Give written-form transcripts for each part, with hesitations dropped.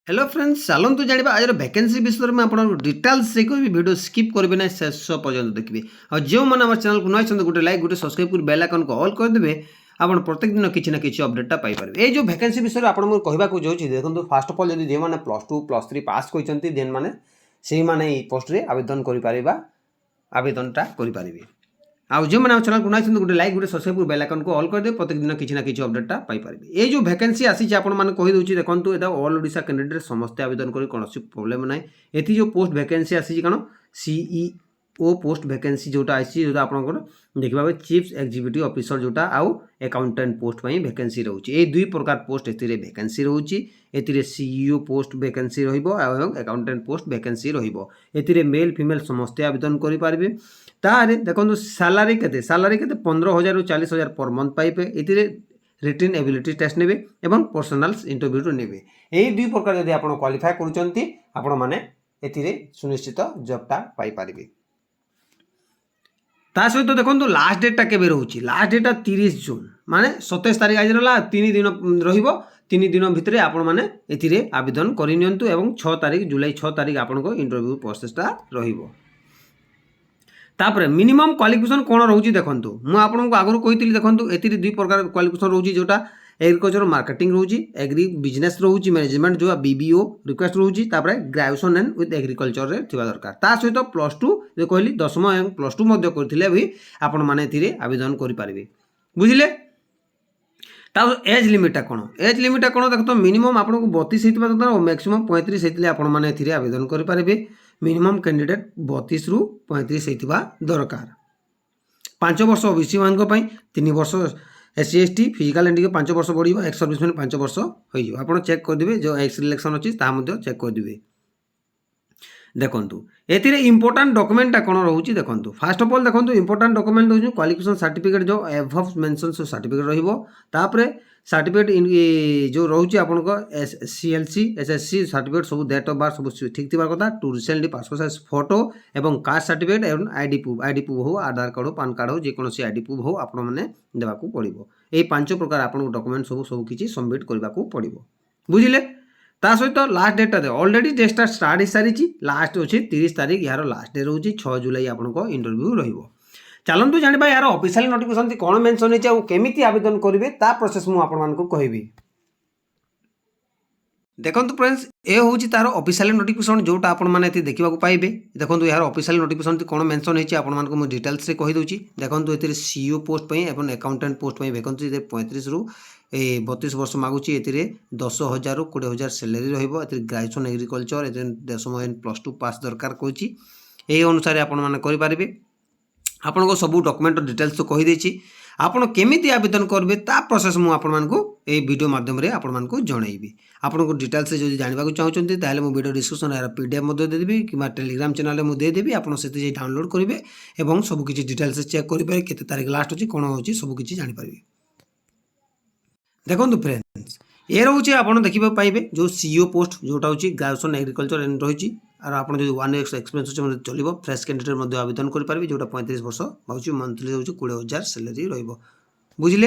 Hello friends चलतु जाना आज वैकेंसी विषय में आपको डिटेल्स से कह वीडियो स्किप करेंगे ना शेष पर्यटन देखिए और जो मैंने आम चैनल को नई गोटे लाइक गोटे सब्सक्राइब कर बेल आइकन को ऑल करदे आप प्रत्येक दिन किसी ना कि अपडेटा पाइपर ये जो वैकेंसी विषय आपको कहवाक जाऊँगी देखो फास्ट अफ अल जब जो मैंने +2 +3 पास करते देन मैंने से मैंने पोस्ट रे आवेदन कर आवेदनटा करेंगे आउ जो मैंने चैनल को नई गोटे लाइक गोटे सब्सक्राइब बेल आइकन को ऑल करदे प्रत्येक दिन किसी ना कि अपडेटा पाइपर ये जो वैकेंसी आसी आपने कहीदे देखो ये ऑल ओडिशा कैंडिडेट समस्ते आवेदन कर कौन प्रोब्लेम ना ये जो पोस्ट वैकेंसी आसी कौन सीईओ पोस्ट वैकेंसी जोटा आसी जो आप देखा चीफ एग्जीक्यूटिव ऑफिसर जोटा आउ अकाउंटेंट पोस्ट वैकेंसी रोचे ये दुई प्रकार पोस्ट ए वैकेंसी रोचे a CEO post vacancy accountant post vacancy रे मेल फीमेल समस्ते आवेदन करेंगे तारे देखो सालारी के 15,000 ରୁ 40,000 पर मंथ पाइबे ये रिटन एबिलिटी टेस्ट ने पर्सनल इंटरव्यू ने यही दुई प्रकार जब आप क्वालिफाई कर सुनिश्चित जॉबटा पाइपर ता सहित देखो लास्ट डेटा के रोचे लास्ट डेटा 30 जून माने 27 तारीख आज रहा 3 दिन रो3 दिन भितर आपने आवेदन करनी 6 तारीख जुलाई 6 तारीख आपको इंटरव्यू प्रोसेसटा रहिबो तापर मिनिमम क्वालिफिकेशन कौन रोचे देखूँ मुझे आगुरी कही देखूँ ये दुई प्रकार क्वालिफिकेशन रोचे जोटा एग्रीकल्चर मार्केटिंग रोचे एग्री बिजनेस रोचे मैनेजमेंट जो बीबीओ रिक्वेस्ट रोचे ग्रेजुएशन एंड विथ एग्रीकल्चर रे थिबा दरकार ता सहित +2 जो कहली 10वीं एवं +2 मध्य करथिले भी आपण माने एथिरे आवेदन करि पारिबे बुझिले तापर एज लिमिटा कौन देखो तो मिनिमम आपको 32 होता दरकार और मैक्सिमम 35 होते आप आवेदन करेंगे मिनिमम कैंडिडेट 32 ରୁ 35 होता दरकार 5 वर्ष ओबीसी मान 3 वर्ष SC ST फिजिकल इंडिके 5 वर्ष बढ़ एक्स सर्विसमैन 5 वर्ष हो चेक करदे जो एक्स रिलेक्शन अच्छी चेक करदे देखूँ ये इंपोर्टाट डॉक्यूमेंटा कौन रोचे देखो फास्ट अफ अल देखो इंपोर्टाट डॉक्यूमेंट रोचे क्वालिफिकेशन सर्टिफिकेट जो एबव मेंशन सब सर्टिफिकेट रही सर्टिफिकेट जो रोचे आपको SCLC SSC सर्टिफिकेट सब डेट ऑफ बर्थ सब ठीक थी कथा two recently passport size photo एवं कास्ट सर्टिफिकेट एवं आईडी प्रूफ हो आधार कार्ड हो पान कार्ड हो जेकोसी आईडी प्रूफ हो आपने देवाक पड़ो ये 5 प्रकार आपको डॉक्यूमेंट सब किसी सबमिट करने को पड़ो बुझिले ता सहित last data they already data start हो सारी लास्ट अच्छे 30 तारीख यार लास्ट डे रोचे 6 जुलाई आपको इंटरव्यू रहिबो चलतु जाना यार ऑफिशियल नोटिफिकेशन कौन मेंशन होती है केमिति आवेदन करेंगे ता प्रोसेस मुझे आपको कहबी देखो फ्रेंड्स ये हूँ तार ऑफिशियल नोटिफिकेशन जोटा आपने देखा पाइबे देखो यार ऑफिशियल नोटिफिकेशन कौन मेंशन होती है आपको डिटेल्स से कहीदे देखो ये सीईओ पोस्ट एवं अकाउंटेंट पोस्ट वैकेंसी 35 ରୁ 32 वर्ष मागुची ए 10,000 ରୁ 20,000 सैलरी रहिबो ग्रेजुएशन एग्रीकल्चर 10वीं +2 पास दरकार कहूँ यही अनुसार आपरे आपको सब डॉक्यूमेंट डिटेल्स तो कहीदे आपड़ केमिति आवेदन करेंगे ता प्रोसेस मुझे आपको ये वीडियो माध्यम आपको जनइबी आपको डिटेल्स जो जानवा चाहते हैं मुझे वीडियो डिस्क्रिप्शन यार PDF देदेवी कि टेलीग्राम चैनल में देदेवी आप डाउनलोड करेंगे और सबकि डिटेल्स चेक करेंगे केते तारीख लास्ट अच्छी कौन हो सबकि जापर देखो फ्रेंड्स ये रोचे आप देखा पाइबे जो सीईओ पोस्ट जोटा हूँ ग्रेजुएशन एग्रीकल्चर रही और आप जो 1 year एक्सपीरियंस अच्छे चलो फ्रेश कैंडिडेट आवेदन करेंगे जोटा 35 वर्ष भाई मंथली हूँ 20,000 सैलरी रुझे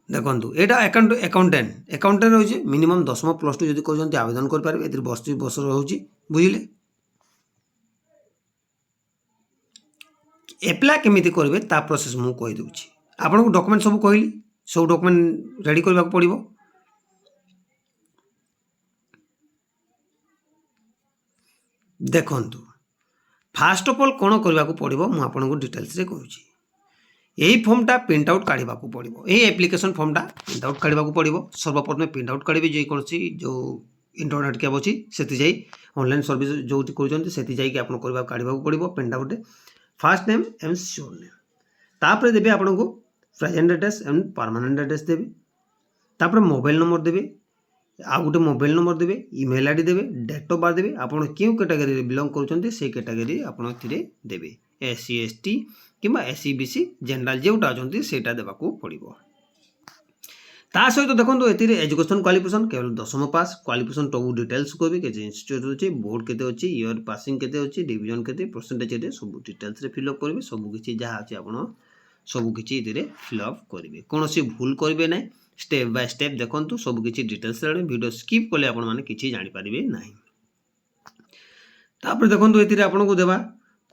देखो यहाँ अकाउंटेंट रही मिनिमम 10वीं +2 जब कहते आवेदन करेंगे ये वर्ष रोचे बुझे एप्लाय केमिति करेंगे ता प्रोसेस मुझे कहीदे आपको डॉक्यूमेंट सब कहली सब डॉक्यूमेंट रेडी करने पड़ो देखु फास्ट अफ अल कौन करने को पड़ो मुझे डिटेल्स से कहूँ यही फॉर्मटा प्रिंट आउट काढ़ा पड़ो यही एप्लिकेशन फॉर्मटा प्रिंट आउट काढ़ा पड़ो सर्वप्रथम प्रिंट आउट काढ़े जेकोसी जो इंटरनेट कैब अच्छी से ऑनलाइन सर्विस जो कर काढ़ा पड़ो print out fast name and sure name तापर देवे आपको present address and permanent address देवे तापर मोबाइल नंबर देवे आ गोटे मोबाइल नंबर देवे ईमेल आईडी देवे डेट ऑफ बर्थ देवे आपड़ क्यों कैटेगरी बिलोंग करुँच से कैटेगरी आपड़ देवे SC ST कि SC BC जनरल जोटा अच्छा सेटा देवाक पड़ो ता सहित देखो ये एजुकेशन क्वालिफिकेशन केवल 10वीं पास क्वालिफिकेशन सब डिटेल्स कहबी के इंस्टीट्यूट अच्छे बोर्ड केते अच्छी ईयर पासिंग केते अच्छी डिवीजन केते परसेंटेज सब डिटेल्स फिलअप करेंगे सबकि जहाँ अच्छे आप सबकि फिलअप करेंगे कौन भूल करेंगे ना स्टेप बाय स्टेप देखंतु सब किछि डिटेल्स रे वीडियो स्किप कले आपण माने किछि जानि परिबे नाही। तापर देखंतु एतिरे आपण को देबा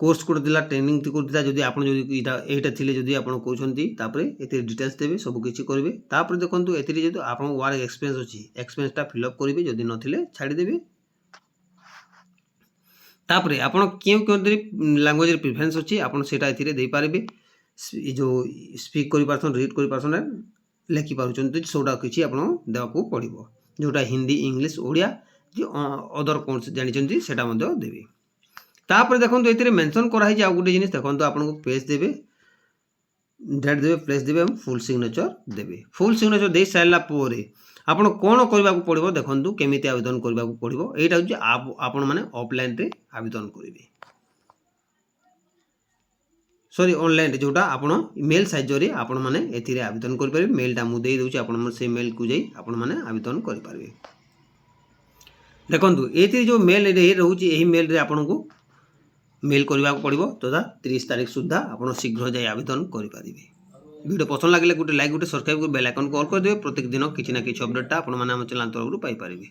कोर्स कोड दिला ट्रेनिंग ति कोड दिला जदी आपण जदी एटा थिले जदी आपण कहउछंती तापर एतिरे डिटेल्स देबे सब किछि करबे। तापर देखंतु एतिरे जदी आपण वर्क एक्सपीरियंस अछि एक्सपीरियंस ता फिल अप करबे जदी नथिले छाडी देबे। तापर आपण क्यों लैंग्वेज प्रिफरेंस अछि आपण सेटा एतिरे देई पारबे। जो स्पीक करि परसन रीड करि परसन लेखि पारुछंती सोडा किछि आपण देबाकू पड़िबो जोटा हिंदी इंग्लिश ओडिया जे अदर कोन से जानिछंती सेटा मध्ये देबे। तापर देखंतु एतिरे मेंशन करा hi आ गुटे जिनिस देखंतु आपण को पेज देबे डेट देबे प्लेस देबे हम फुल सिग्नेचर देबे। फुल सिग्नेचर दे साइला पोरे आपण कोन करबा को पड़िबो देखंतु केमिति आवेदन करबा को पड़िबो एटा जे आपण माने ऑफलाइन रे आवेदन करिवे सॉरी ऑनलाइन जोटा आपण मेल साइज रे आपण माने एथिरे आवेदन करि परिबे। मेल टा मु देई दोछि आपण मन से मेल को जाई आपण माने आवेदन करि परिबे। देखंतु एथि जो मेल रे रहउछि एही मेल रे आपण को मेल करबा को पड़िबो तथा 30 तारिख सुद्धा आपण शीघ्र जाई आवेदन करि परिबे। वीडियो पसंद लागले गुटे लाइक गुटे सब्सक्राइब बेल आइकन को ऑल कर देबे। प्रत्येक दिन किछि ना किछि अपडेट आपण माने हम चैनल तरफ पाई परिबे।